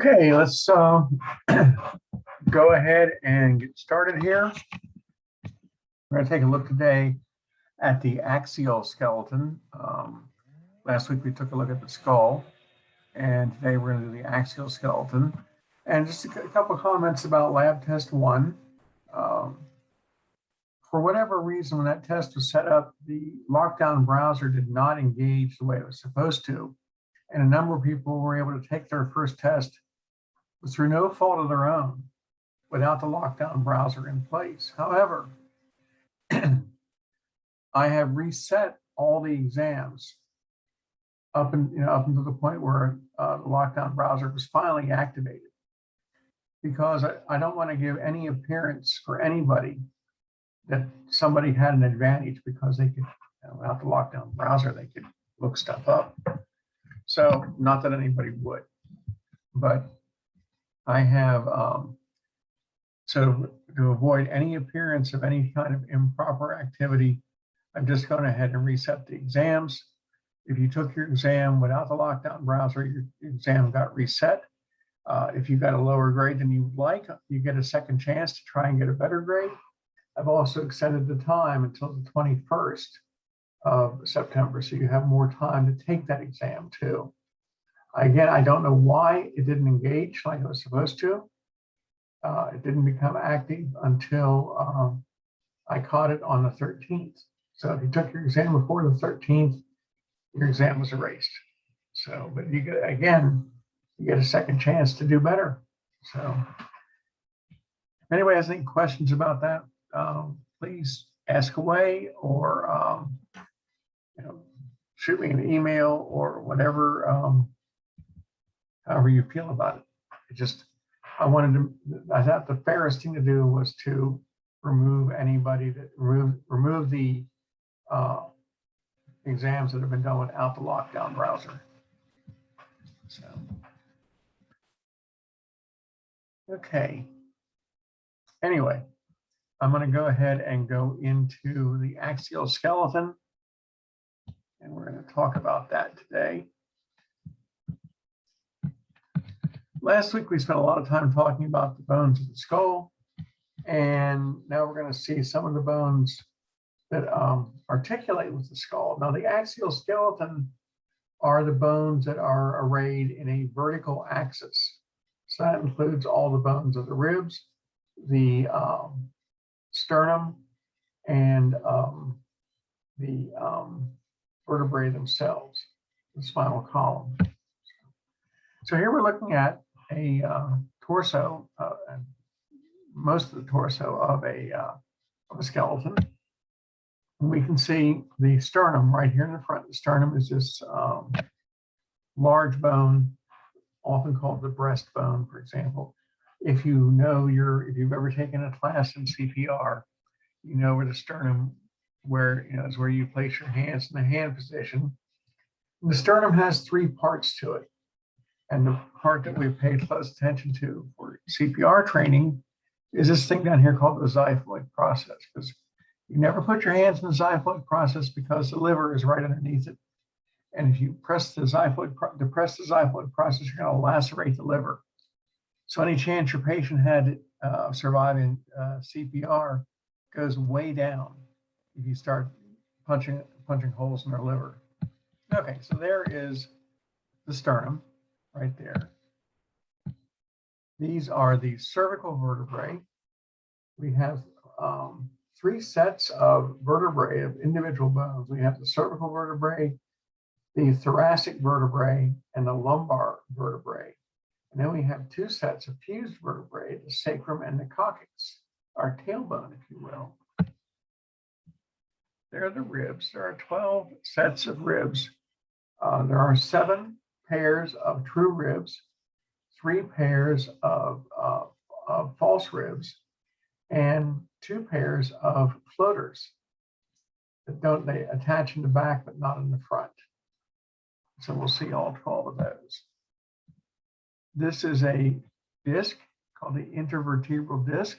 Okay, let's go ahead and get started here. We're going to take a look today at the axial skeleton. Last week we took a look at the skull, and today we're going to do the axial skeleton. And just a couple of comments about lab test 1. For whatever reason, when that test was set up, the lockdown browser did not engage the way it was supposed to. And a number of people were able to take their first test through no fault of their own without the lockdown browser in place. However, I have reset all the exams up until the point where the lockdown browser was finally activated, because I don't want to give any appearance for anybody that somebody had an advantage because they could, without the lockdown browser, they could look stuff up. So not that anybody would, but I have, so to avoid any appearance of any kind of improper activity, I've just gone ahead and reset the exams. If you took your exam without the lockdown browser, your exam got reset. If you got a lower grade than you would like, you get a second chance to try and get a better grade. I've also extended the time until the 21st of September, so you have more time to take that exam too. Again, I don't know why it didn't engage like it was supposed to. It didn't become active until I caught it on the 13th. So if you took your exam before the 13th, your exam was erased. So, but you get, again, you get a second chance to do better. So if anybody has any questions about that, please ask away, or shoot me an email or whatever, however you feel about it. I thought the fairest thing to do was to remove anybody that remove the exams that have been done without the lockdown browser. So, okay. Anyway, I'm going to go ahead and go into the axial skeleton, and we're going to talk about that today. Last week, we spent a lot of time talking about the bones of the skull, and now we're going to see some of the bones that articulate with the skull. Now, the axial skeleton are the bones that are arrayed in a vertical axis. So that includes all the bones of the ribs, the sternum, and the vertebrae themselves, the spinal column. So here we're looking at a torso, most of the torso of a skeleton. And we can see the sternum right here in the front. The sternum is this large bone, often called the breastbone, for example. If you've ever taken a class in CPR, you know where the sternum, is where you place your hands in the hand position. And the sternum has 3 parts to it. And the part that we've paid close attention to for CPR training is this thing down here called the xiphoid process, because you never put your hands in the xiphoid process because the liver is right underneath it. And if you depress the xiphoid process, you're going to lacerate the liver. So any chance your patient had surviving CPR goes way down if you start punching holes in their liver. Okay, so there is the sternum right there. These are the cervical vertebrae. We have 3 sets of vertebrae of individual bones. We have the cervical vertebrae, the thoracic vertebrae, and the lumbar vertebrae. And then we have 2 sets of fused vertebrae, the sacrum and the coccyx, our tailbone, if you will. There are the ribs. There are 12 sets of ribs. There are 7 pairs of true ribs, 3 pairs of false ribs, and 2 pairs of floaters that they attach in the back but not in the front. So we'll see all 12 of those. This is a disc called the intervertebral disc.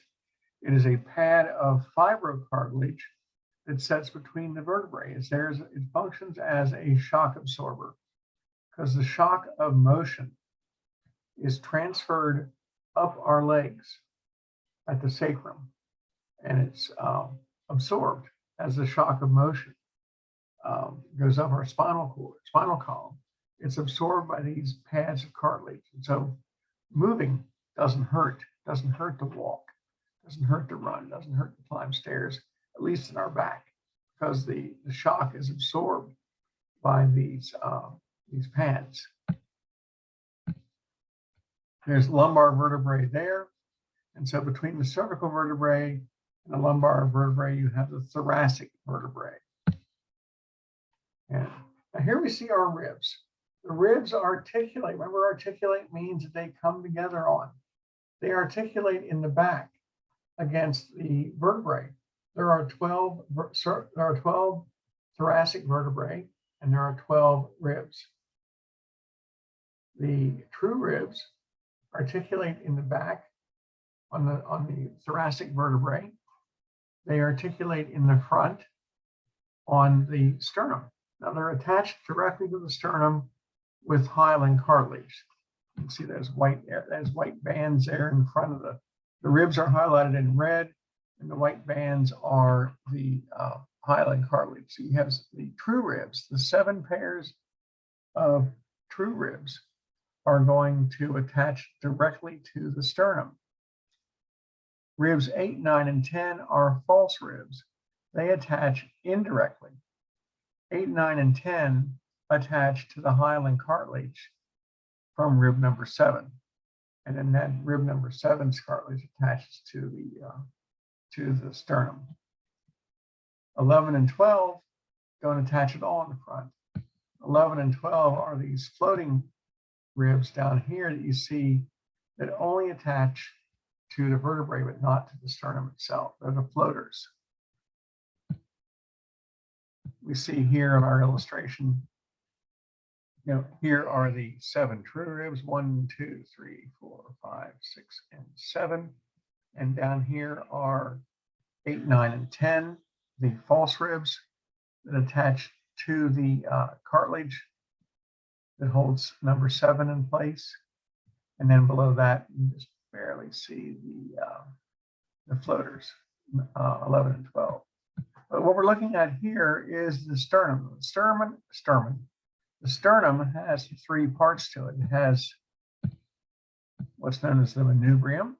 It is a pad of fibrocartilage that sets between the vertebrae. It functions as a shock absorber, because the shock of motion is transferred up our legs at the sacrum, and it's absorbed as the shock of motion goes up our spinal column. It's absorbed by these pads of cartilage, and so moving doesn't hurt to walk, doesn't hurt to run, doesn't hurt to climb stairs, at least in our back, because the shock is absorbed by these pads. There's lumbar vertebrae there, and so between the cervical vertebrae and the lumbar vertebrae, you have the thoracic vertebrae. And now here we see our ribs. The ribs articulate. Remember, articulate means that they come together on. They articulate in the back against the vertebrae. There are 12 thoracic vertebrae, and there are 12 ribs. The true ribs articulate in the back on the thoracic vertebrae. They articulate in the front on the sternum. Now they're attached directly to the sternum with hyaline cartilage. You can see there's white bands there in front of the ribs are highlighted in red, and the white bands are the hyaline cartilage. So you have the true ribs. The 7 pairs of true ribs are going to attach directly to the sternum. Ribs 8, 9, and 10 are false ribs. They attach indirectly. 8, 9, and 10 attach to the hyaline cartilage from rib number 7. And then that rib number 7's cartilage attaches to the sternum. 11 and 12 don't attach at all in the front. 11 and 12 are these floating ribs down here that you see that only attach to the vertebrae, but not to the sternum itself. They're the floaters. We see here in our illustration, here are the 7 true ribs, 1, 2, 3, 4, 5, 6, and 7. And down here are 8, 9, and 10, the false ribs that attach to the cartilage that holds number 7 in place. And then below that, you just barely see the floaters, 11 and 12. But what we're looking at here is the sternum. The sternum has 3 parts to it. It has what's known as the manubrium.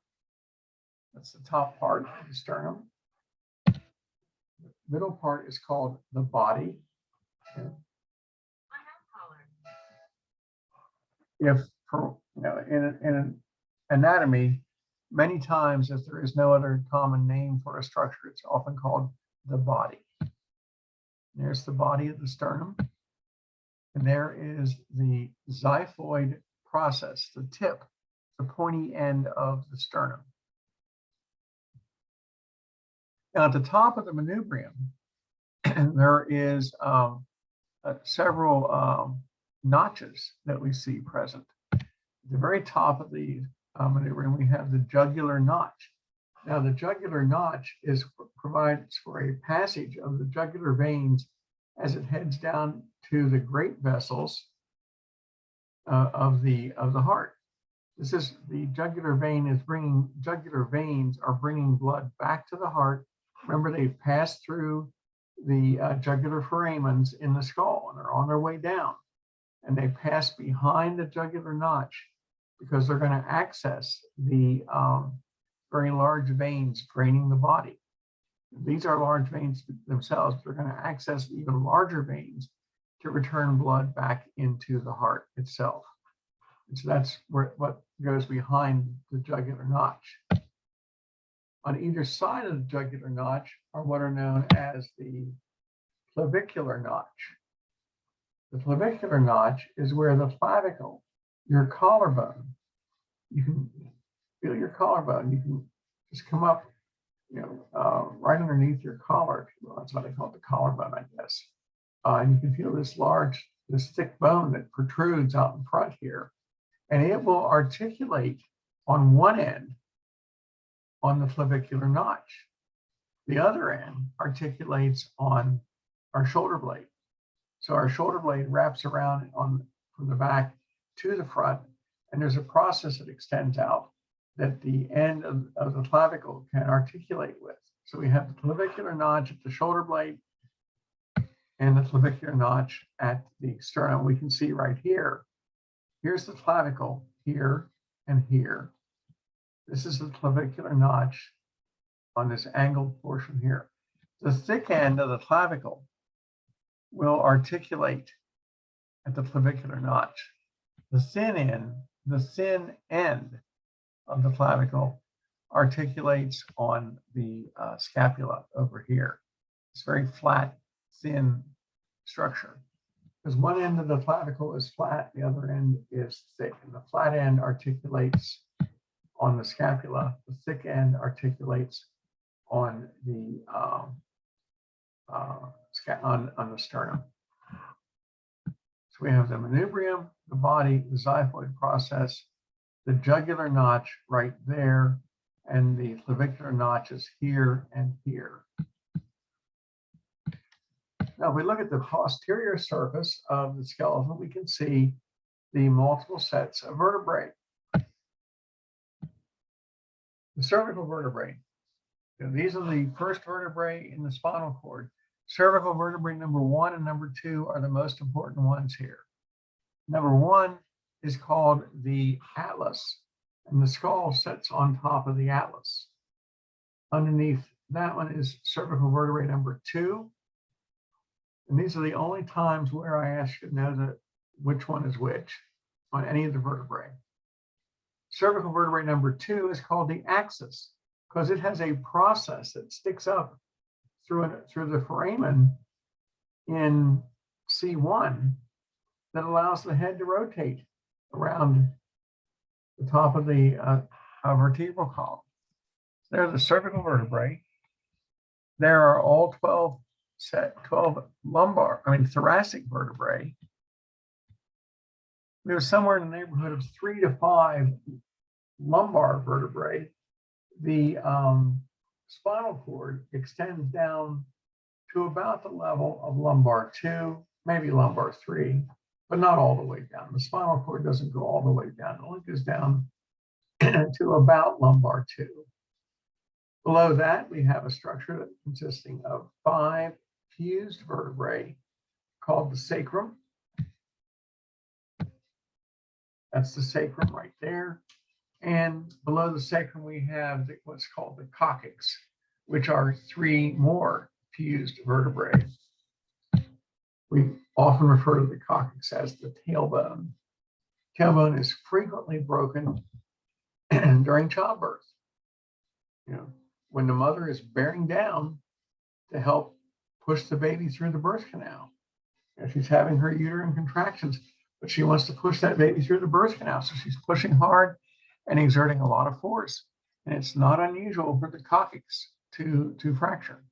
That's the top part of the sternum. The middle part is called the body. If in an anatomy, many times if there is no other common name for a structure, it's often called the body. There's the body of the sternum, and there is the xiphoid process, the tip, the pointy end of the sternum. Now at the top of the manubrium, there is several notches that we see present. At the very top of the manubrium, we have the jugular notch. Now, the jugular notch provides for a passage of the jugular veins as it heads down to the great vessels of the heart. This is the jugular veins are bringing blood back to the heart. Remember, they've passed through the jugular foramens in the skull, and they're on their way down. And they pass behind the jugular notch because they're going to access the very large veins draining the body. These are large veins themselves, but they're going to access even larger veins to return blood back into the heart itself. And so that's what goes behind the jugular notch. On either side of the jugular notch are what are known as the clavicular notch. The clavicular notch is where the clavicle, your collarbone, you can feel your collarbone. You can just come up, right underneath your collar. Well, that's why they call it the collarbone, I guess. And you can feel this thick bone that protrudes out in front here. And it will articulate on one end on the clavicular notch. The other end articulates on our shoulder blade. So our shoulder blade wraps around from the back to the front, And there's a process that extends out that the end of the clavicle can articulate with. So we have the clavicular notch at the shoulder blade and the clavicular notch at the sternum. We can see right here, here's the clavicle here and here. This is the clavicular notch on this angled portion here. The thick end of the clavicle will articulate at the clavicular notch. The thin end of the clavicle articulates on the scapula over here. It's very flat, thin structure. Because one end of the clavicle is flat, the other end is thick, and the flat end articulates on the scapula. The thick end articulates on the on the sternum. So we have the manubrium, the body, the xiphoid process, the jugular notch right there, and the clavicular notches here and here. Now, if we look at the posterior surface of the skeleton, we can see the multiple sets of vertebrae. The cervical vertebrae. These are the first vertebrae in the spinal cord. Cervical vertebrae number 1 and number 2 are the most important ones here. Number 1 is called the atlas, and the skull sits on top of the atlas. Underneath that one is cervical vertebrae number 2. And these are the only times where I ask you to know which one is which on any of the vertebrae. Cervical vertebrae number 2 is called the axis because it has a process that sticks up through the foramen in C1 that allows the head to rotate around the top of the vertebral column. There are the cervical vertebrae. There are all 12 thoracic vertebrae. There's somewhere in the neighborhood of 3 to 5 lumbar vertebrae. The spinal cord extends down to about the level of lumbar 2, maybe lumbar 3, but not all the way down. The spinal cord doesn't go all the way down. It only goes down to about lumbar 2. Below that, we have a structure that consisting of 5 fused vertebrae called the sacrum. That's the sacrum right there. And below the sacrum, we have what's called the coccyx, which are 3 more fused vertebrae. We often refer to the coccyx as the tailbone. Tailbone is frequently broken during childbirth. When the mother is bearing down to help push the baby through the birth canal. She's having her uterine contractions, but she wants to push that baby through the birth canal. So she's pushing hard and exerting a lot of force. And it's not unusual for the coccyx to fracture.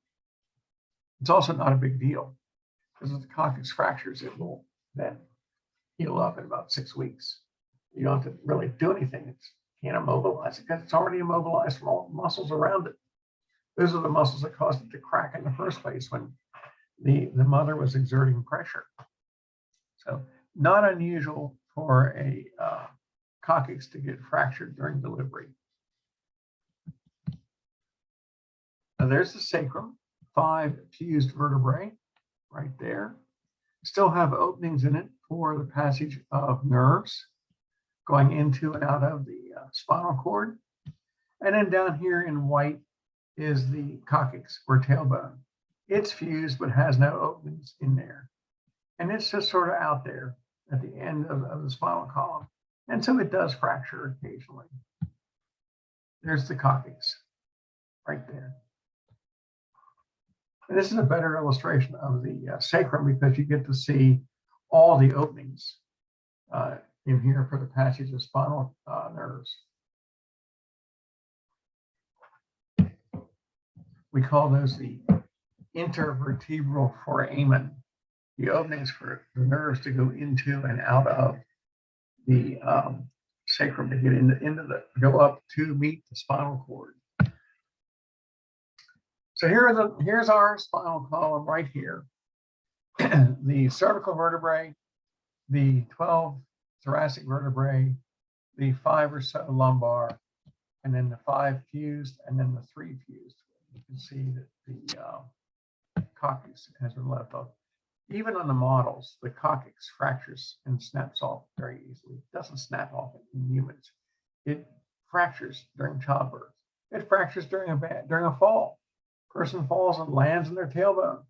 It's also not a big deal because if the coccyx fractures, it will then heal up in about 6 weeks. You don't have to really do anything. It can't immobilize it because it's already immobilized from all the muscles around it. Those are the muscles that caused it to crack in the first place when the mother was exerting pressure. So not unusual for a coccyx to get fractured during delivery. Now there's the sacrum, 5 fused vertebrae right there. Still have openings in it for the passage of nerves going into and out of the spinal cord. And then down here in white is the coccyx or tailbone. It's fused but has no openings in there. And it's just sort of out there at the end of the spinal column. And so it does fracture occasionally. There's the coccyx right there. And this is a better illustration of the sacrum because you get to see all the openings in here for the passage of spinal nerves. We call those the intervertebral foramen, the openings for the nerves to go into and out of the sacrum to get go up to meet the spinal cord. So here's our spinal column right here. The cervical vertebrae, the 12 thoracic vertebrae, the 5 or so lumbar, and then the 5 fused, and then the 3 fused. You can see that the coccyx has been left off. Even on the models, the coccyx fractures and snaps off very easily. It doesn't snap off in humans. It fractures during childbirth. It fractures during a fall. Person falls and lands in their tailbone.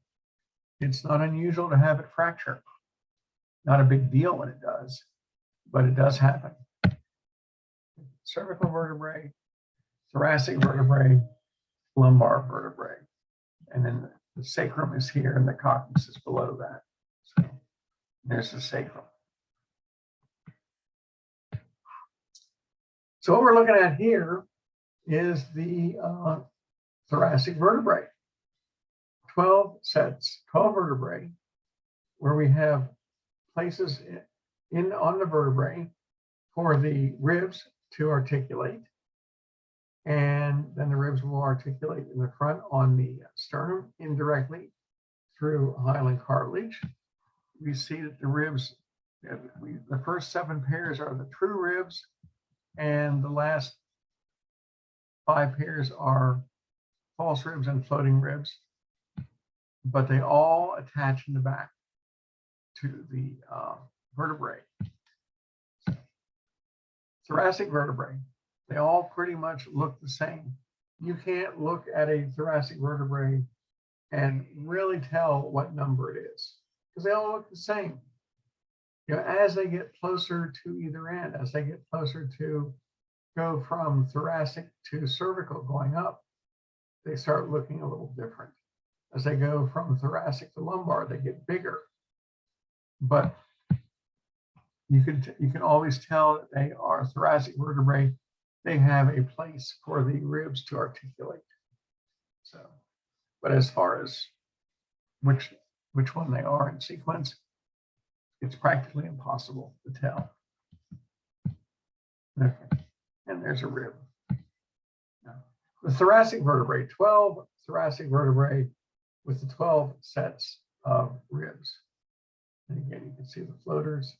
It's not unusual to have it fracture. Not a big deal when it does, but it does happen. Cervical vertebrae, thoracic vertebrae, lumbar vertebrae, and then the sacrum is here and the coccyx is below that. So there's the sacrum. So what we're looking at here is the thoracic vertebrae. 12 sets, 12 vertebrae, where we have places on the vertebrae for the ribs to articulate. And then the ribs will articulate in the front on the sternum indirectly through hyaline cartilage. We see that the ribs, the first 7 pairs are the true ribs, and the last 5 pairs are false ribs and floating ribs, but they all attach in the back to the vertebrae. Thoracic vertebrae, they all pretty much look the same. You can't look at a thoracic vertebrae and really tell what number it is, because they all look the same. You know, as they get closer to either end, as they get closer to go from thoracic to cervical going up, they start looking a little different. As they go from thoracic to lumbar, they get bigger. But you can always tell that they are thoracic vertebrae. They have a place for the ribs to articulate. So, but as far as which one they are in sequence, it's practically impossible to tell. Okay, and there's a rib. Now, the thoracic vertebrae, 12 thoracic vertebrae with the 12 sets of ribs. And again, you can see the floaters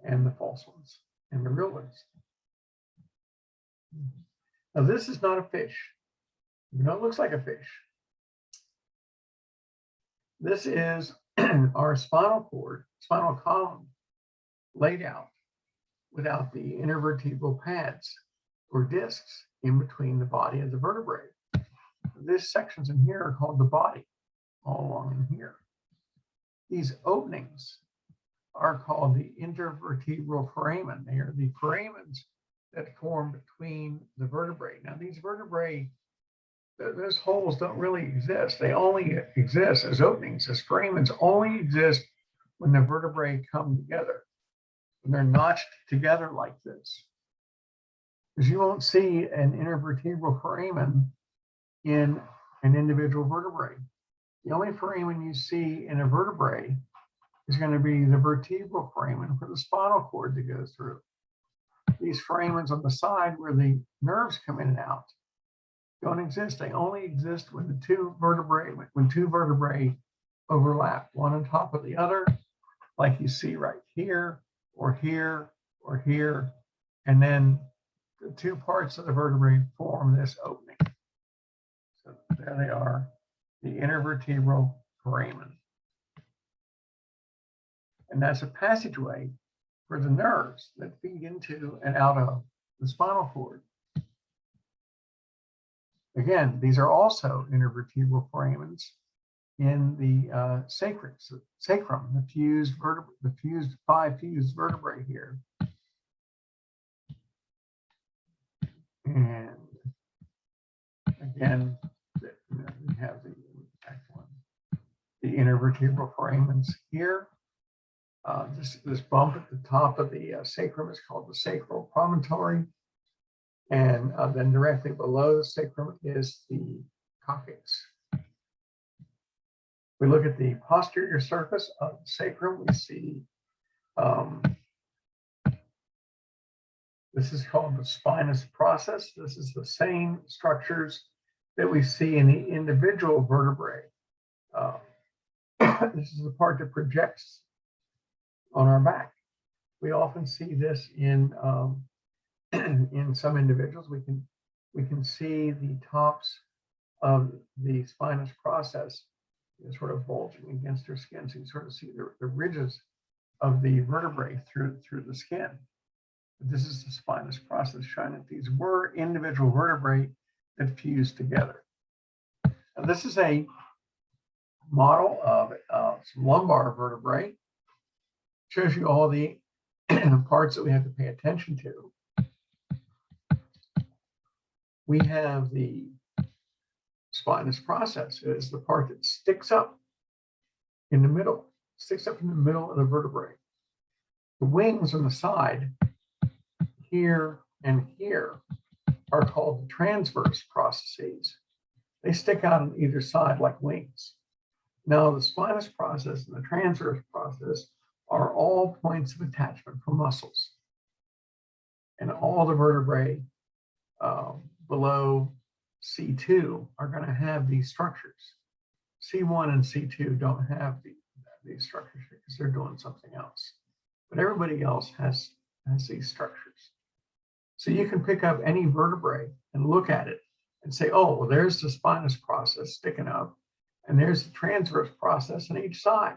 and the false ones and the real ones. Now, this is not a fish. You know, it looks like a fish. This is our spinal column laid out without the intervertebral pads or discs in between the body and the vertebrae. These sections in here are called the body, all along in here. These openings are called the intervertebral foramen. They are the foramens that form between the vertebrae. Now, these vertebrae, those holes don't really exist. They only exist as openings, as foramens only exist when the vertebrae come together, when they're notched together like this. Because you won't see an intervertebral foramen in an individual vertebrae. The only foramen you see in a vertebrae is going to be the vertebral foramen for the spinal cord that goes through. These foramens on the side where the nerves come in and out don't exist. They only exist when two vertebrae overlap, one on top of the other, like you see right here, or here, or here, and then the two parts of the vertebrae form this opening. So there they are, the intervertebral foramen. And that's a passageway for the nerves that feed into and out of the spinal cord. Again, these are also intervertebral foramens in the sacrum, the 5 fused vertebrae here. And again, we have the intervertebral foramens here. This bump at the top of the sacrum is called the sacral promontory. And then directly below the sacrum is the coccyx. We look at the posterior surface of the sacrum, we see this is called the spinous process. This is the same structures that we see in the individual vertebrae. This is the part that projects on our back. We often see this in in some individuals, we can see the tops of the spinous process is sort of bulging against their skin. So you sort of see the ridges of the vertebrae through the skin. But this is the spinous process showing that these were individual vertebrae that fused together. Now, this is a model of some lumbar vertebrae. Shows you all the parts that we have to pay attention to. We have the spinous process. It is the part that sticks up in the middle, of the vertebrae. The wings on the side, here and here, are called the transverse processes. They stick out on either side like wings. Now, the spinous process and the transverse process are all points of attachment for muscles. And all the vertebrae below C2 are going to have these structures. C1 and C2 don't have these structures because they're doing something else. But everybody else has these structures. So you can pick up any vertebrae and look at it and say, oh, well, there's the spinous process sticking up, and there's the transverse process on each side.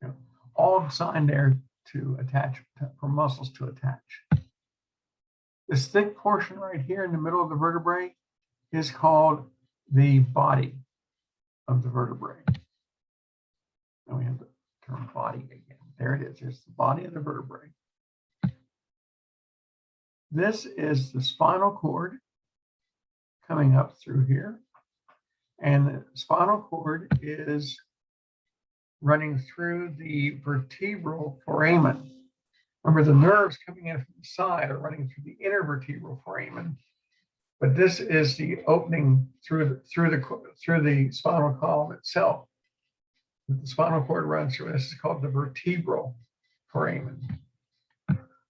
You know, all designed there to attach, for muscles to attach. This thick portion right here in the middle of the vertebrae is called the body of the vertebrae. Now we have the term body again. There it is. There's the body of the vertebrae. This is the spinal cord coming up through here. And the spinal cord is running through the vertebral foramen. Remember, the nerves coming in from the side are running through the intervertebral foramen, but this is the opening through the spinal column itself. The spinal cord runs through. This is called the vertebral foramen.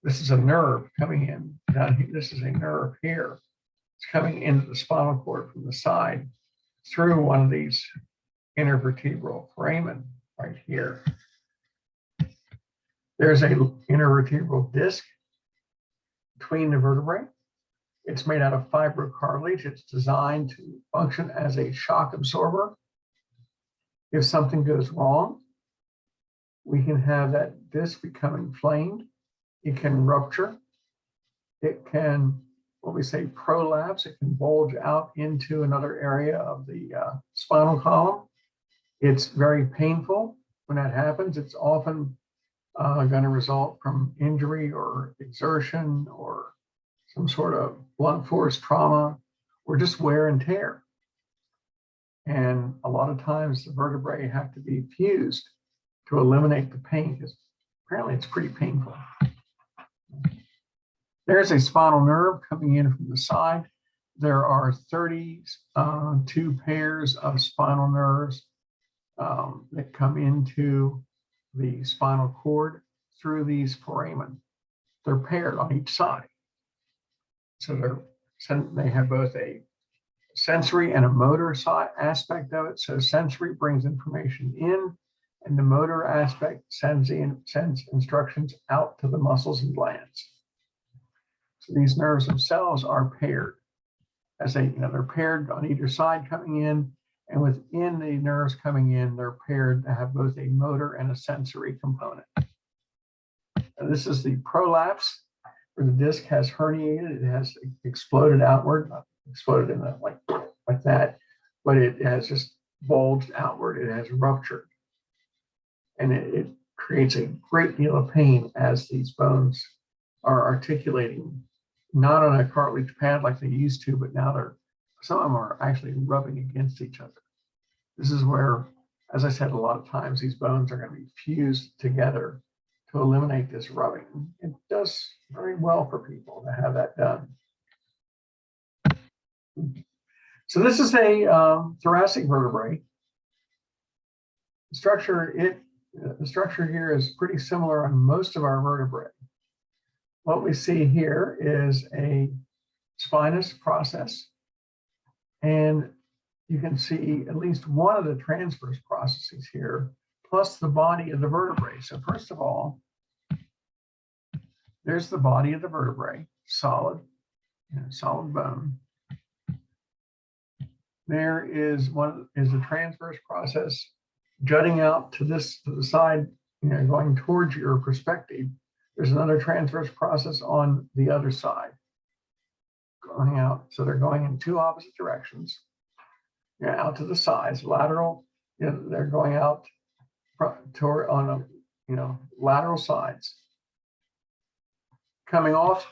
This is a nerve coming in down here. This is a nerve here. It's coming into the spinal cord from the side through one of these intervertebral foramen right here. There's a intervertebral disc between the vertebrae. It's made out of fibrocartilage. It's designed to function as a shock absorber. If something goes wrong, we can have that disc become inflamed. It can rupture. It can, what we say, prolapse. It can bulge out into another area of the spinal column. It's very painful when that happens. It's often going to result from injury or exertion or some sort of blunt force trauma or just wear and tear. And a lot of times the vertebrae have to be fused to eliminate the pain because apparently it's pretty painful. There's a spinal nerve coming in from the side. There are 32 pairs of spinal nerves that come into the spinal cord through these foramen. They're paired on each side. So they have both a sensory and a motor side aspect of it. So sensory brings information in, and the motor aspect sends instructions out to the muscles and glands. So these nerves themselves are paired. They're paired on either side coming in, and within the nerves coming in, they're paired to have both a motor and a sensory component. And this is the prolapse, where the disc has herniated. It has exploded outward, not exploded in that like that, but it has just bulged outward. It has ruptured, and it creates a great deal of pain as these bones are articulating, not on a cartilage pad like they used to, but now some of them are actually rubbing against each other. This is where, as I said, a lot of times these bones are going to be fused together to eliminate this rubbing. It does very well for people to have that done. So this is a thoracic vertebrae. The structure here is pretty similar on most of our vertebrae. What we see here is a spinous process, and you can see at least one of the transverse processes here, plus the body of the vertebrae. So first of all, there's the body of the vertebrae. solid, solid bone. There is a transverse process jutting out to the side, going towards your perspective. There's another transverse process on the other side going out. So they're going in two opposite directions. Out to the sides, lateral. They're going out toward on lateral sides. Coming off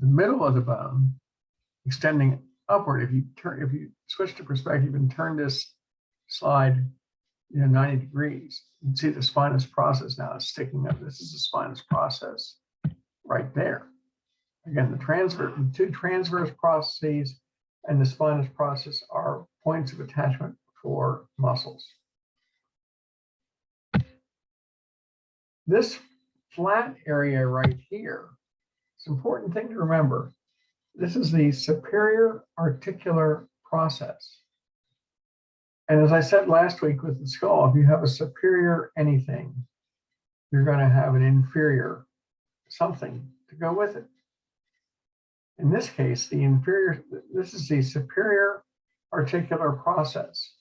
the middle of the bone, extending upward. If you switch to perspective and turn this slide 90 degrees, you can see the spinous process now is sticking up. This is the spinous process right there. Again, the two transverse processes and the spinous process are points of attachment for muscles. This flat area right here, it's an important thing to remember. This is the superior articular process. And as I said last week with the skull, if you have a superior anything, you're going to have an inferior something to go with it. In this case, this is the superior articular process.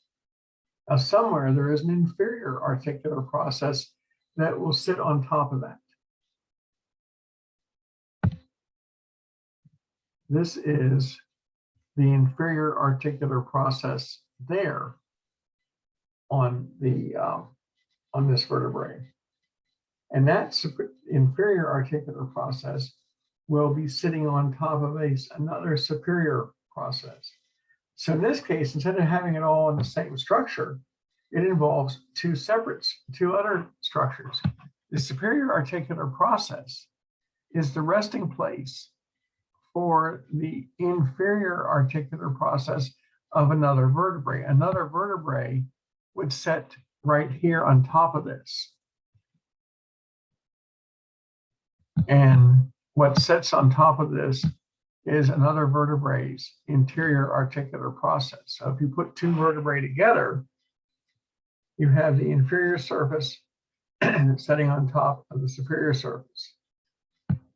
Now, somewhere there is an inferior articular process that will sit on top of that. This is the inferior articular process there on this vertebrae. And that inferior articular process will be sitting on top of another superior process. So in this case, instead of having it all in the same structure, it involves two other structures. The superior articular process is the resting place for the inferior articular process of another vertebrae. Another vertebrae would sit right here on top of this. And what sits on top of this is another vertebrae's interior articular process. So if you put two vertebrae together, you have the inferior surface sitting on top of the superior surface.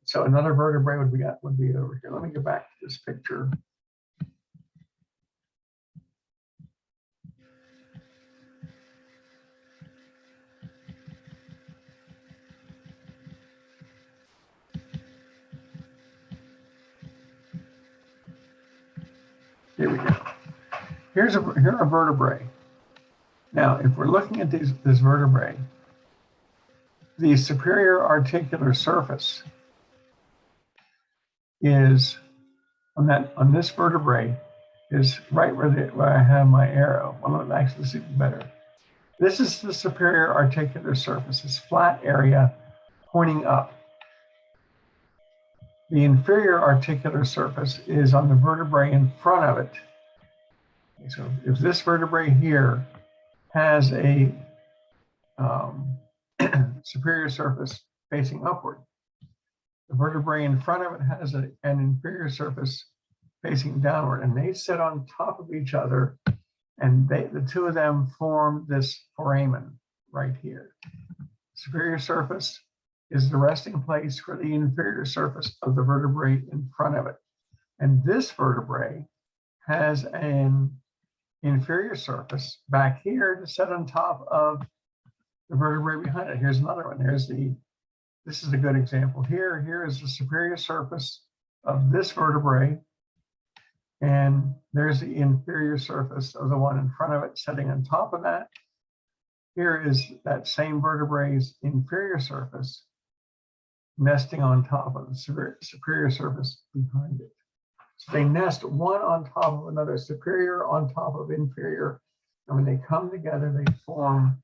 So another vertebrae would be over here. Let me go back to this picture. Here we go. Here are vertebrae. Now, if we're looking at this vertebrae, the superior articular surface is on this vertebrae is right where I have my arrow. Well, actually, this is even better. This is the superior articular surface, this flat area pointing up. The inferior articular surface is on the vertebrae in front of it. So if this vertebrae here has a superior surface facing upward, the vertebrae in front of it has an inferior surface facing downward, and they sit on top of each other, and the two of them form this foramen right here. Superior surface is the resting place for the inferior surface of the vertebrae in front of it. And this vertebrae has an inferior surface back here to sit on top of the vertebrae behind it. Here's another one. This is a good example. Here is the superior surface of this vertebrae, and there's the inferior surface of the one in front of it sitting on top of that. Here is that same vertebrae's inferior surface nesting on top of the superior surface behind it. So they nest one on top of another, superior on top of inferior. And when they come together, they form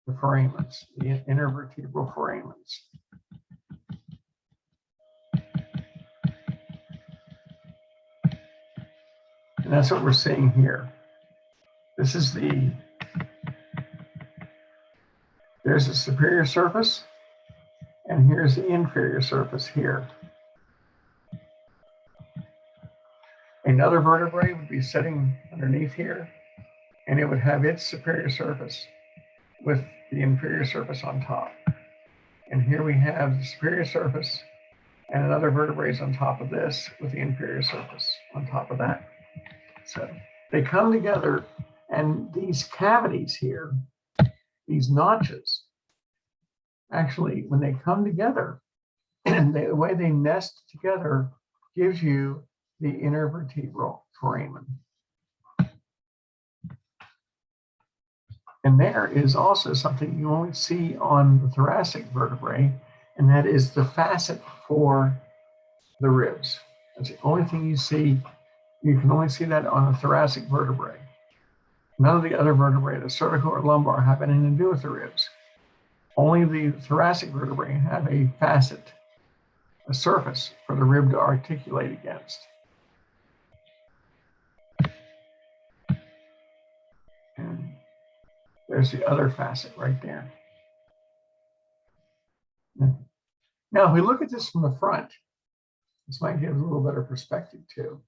the foramens, the intervertebral foramens. And that's what we're seeing here. This is there's the superior surface, and here's the inferior surface here. Another vertebrae would be sitting underneath here, and it would have its superior surface with the inferior surface on top. And here we have the superior surface and another vertebrae is on top of this with the inferior surface on top of that. So they come together, and these cavities here, these notches, actually, when they come together, and the way they nest together gives you the intervertebral foramen. And there is also something you only see on the thoracic vertebrae, and that is the facet for the ribs. That's the only thing you see. You can only see that on the thoracic vertebrae. None of the other vertebrae, the cervical or lumbar, have anything to do with the ribs. Only the thoracic vertebrae have a facet, a surface for the rib to articulate against. And there's the other facet right there. Now, if we look at this from the front, this might give a little better perspective too.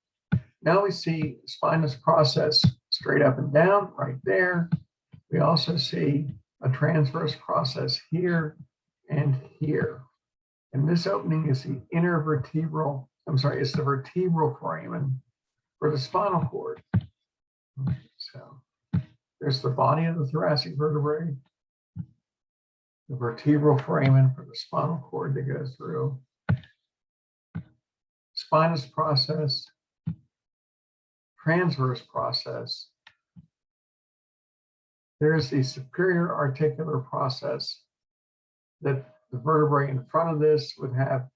Now we see spinous process straight up and down right there. We also see a transverse process here and here. And this opening is the intervertebral, it's the vertebral foramen for the spinal cord. Okay, so there's the body of the thoracic vertebrae, the vertebral foramen for the spinal cord that goes through, spinous process, transverse process. There's the superior articular process that the vertebrae in front of this would have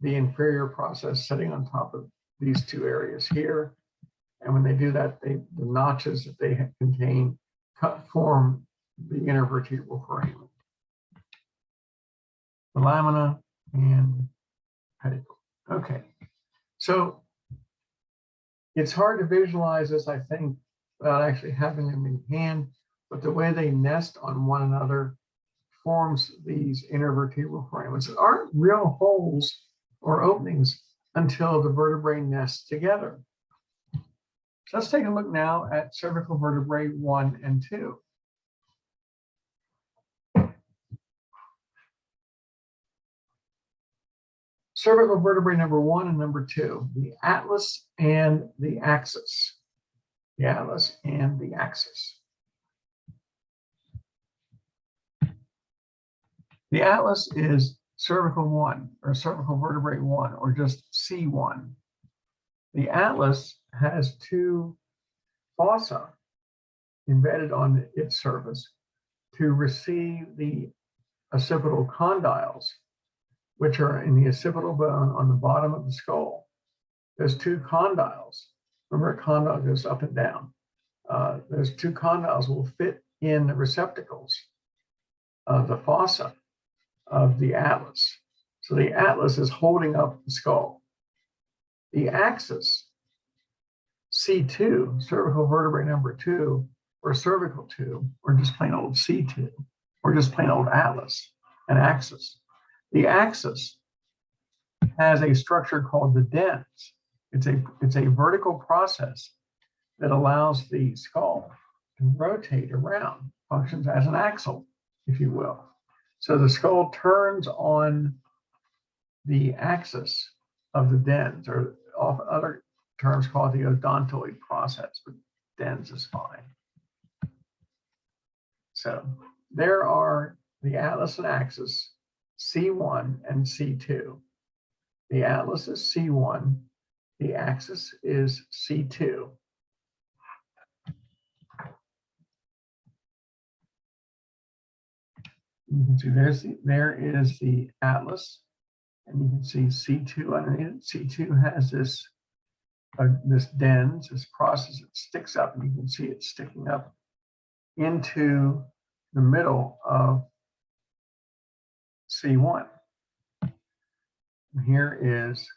the inferior process sitting on top of these two areas here. And when they do that, the notches that they contain form the intervertebral foramen. The lamina and pedicle. Okay, so it's hard to visualize this, I think, without actually having them in hand, but the way they nest on one another forms these intervertebral foramens. There aren't real holes or openings until the vertebrae nest together. So let's take a look now at cervical vertebrae 1 and 2. Cervical vertebrae number 1 and number 2, the atlas and the axis. The atlas and the axis. The atlas is cervical 1 or cervical vertebrae 1 or just C1. The atlas has two fossa embedded on its surface to receive the occipital condyles, which are in the occipital bone on the bottom of the skull. There's two condyles. Remember, a condyle goes up and down. Those two condyles will fit in the receptacles of the fossa of the atlas. So the atlas is holding up the skull. The axis, C2, cervical vertebrae number 2, or cervical 2, or just plain old C2, or just plain old atlas, an axis. The axis has a structure called the dens. It's a vertical process that allows the skull to rotate around, functions as an axle, if you will. So the skull turns on the axis of the dens, or often other terms call it the odontoid process, but dens is fine. So there are the atlas and axis, C1 and C2. The atlas is C1, the axis is C2. You can see there is the atlas, and you can see C2 underneath it. C2 has this dens, this process that sticks up, and you can see it sticking up into the middle of C1. And here is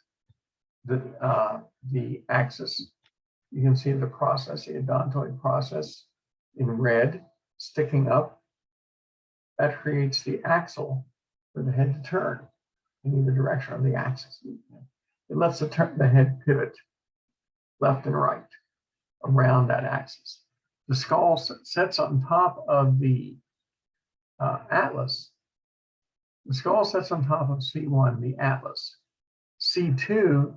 the axis. You can see the process, the odontoid process in red, sticking up. That creates the axle for the head to turn in either direction of the axis. It lets the head pivot left and right around that axis. The skull sits on top of the atlas. The skull sits on top of C1, the atlas. C2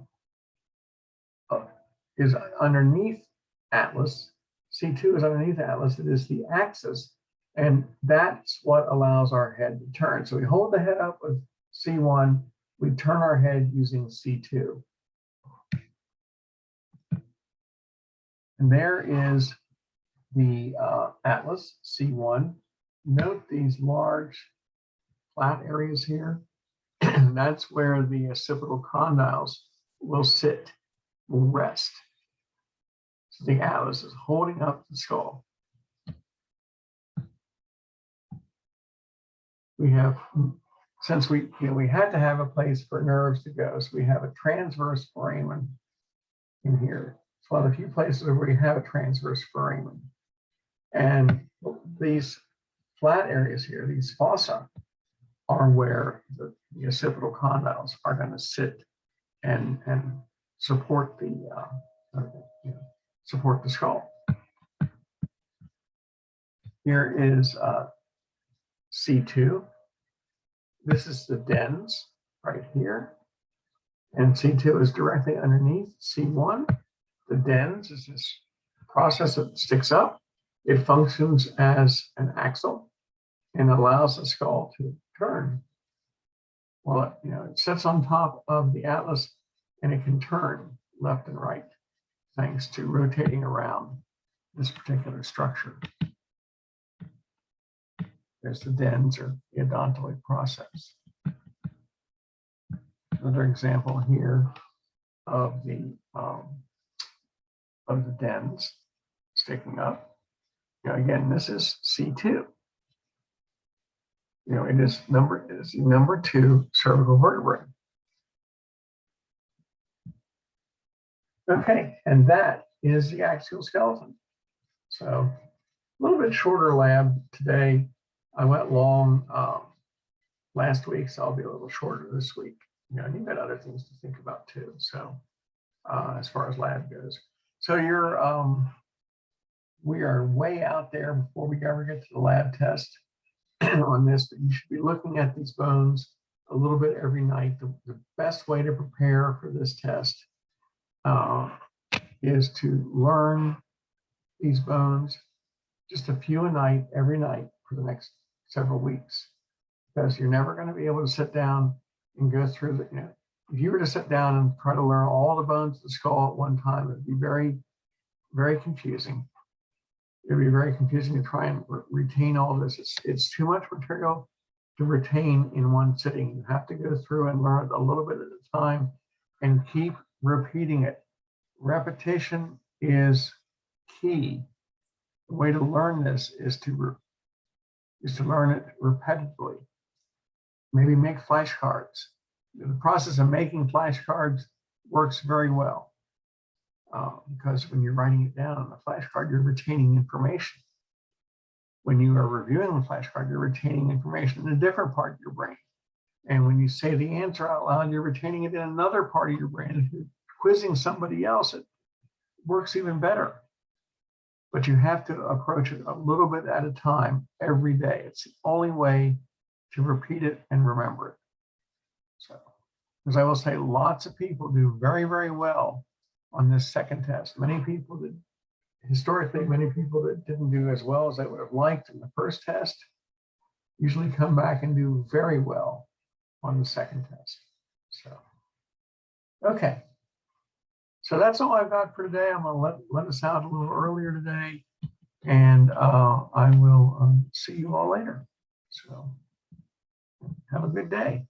is underneath atlas. C2 is underneath atlas. It is the axis, and that's what allows our head to turn. So we hold the head up with C1, we turn our head using C2. And there is the atlas, C1. Note these large flat areas here. That's where the occipital condyles will sit, will rest. So the atlas is holding up the skull. We have, since we had to have a place for nerves to go, so we have a transverse foramen in here. It's one of the few places where we have a transverse foramen. And these flat areas here, these fossa, are where the occipital condyles are going to sit and support the support the skull. Here is C2. This is the dens right here, and C2 is directly underneath C1. The dens is this process that sticks up. It functions as an axle and allows the skull to turn. Well, it sits on top of the atlas and it can turn left and right thanks to rotating around this particular structure. There's the dens or the odontoid process. Another example here of the dens sticking up. Again, this is C2. It is number 2 cervical vertebrae. Okay, and that is the axial skeleton. So a little bit shorter lab today. I went long last week, so I'll be a little shorter this week. You've got other things to think about too. So as far as lab goes, so we are way out there before we ever get to the lab test on this, but you should be looking at these bones a little bit every night. The best way to prepare for this test is to learn these bones just a few a night, every night for the next several weeks, because you're never going to be able to sit down and go through the, if you were to sit down and try to learn all the bones of the skull at one time, it'd be very, very confusing. It'd be very confusing to try and retain all this. It's too much material to retain in one sitting. You have to go through and learn it a little bit at a time and keep repeating it. Repetition is key. The way to learn this is to learn it repetitively. Maybe make flashcards. The process of making flashcards works very well. Because when you're writing it down on the flashcard, you're retaining information. When you are reviewing the flashcard, you're retaining information in a different part of your brain. And when you say the answer out loud, you're retaining it in another part of your brain. If you're quizzing somebody else, it works even better. But you have to approach it a little bit at a time every day. It's the only way to repeat it and remember it. So, as I will say, lots of people do very, very well on this second test. Many people that didn't do as well as they would have liked in the first test usually come back and do very well on the second test. So, okay. So that's all I've got for today. I'm going to let us out a little earlier today, and I will see you all later. So have a good day.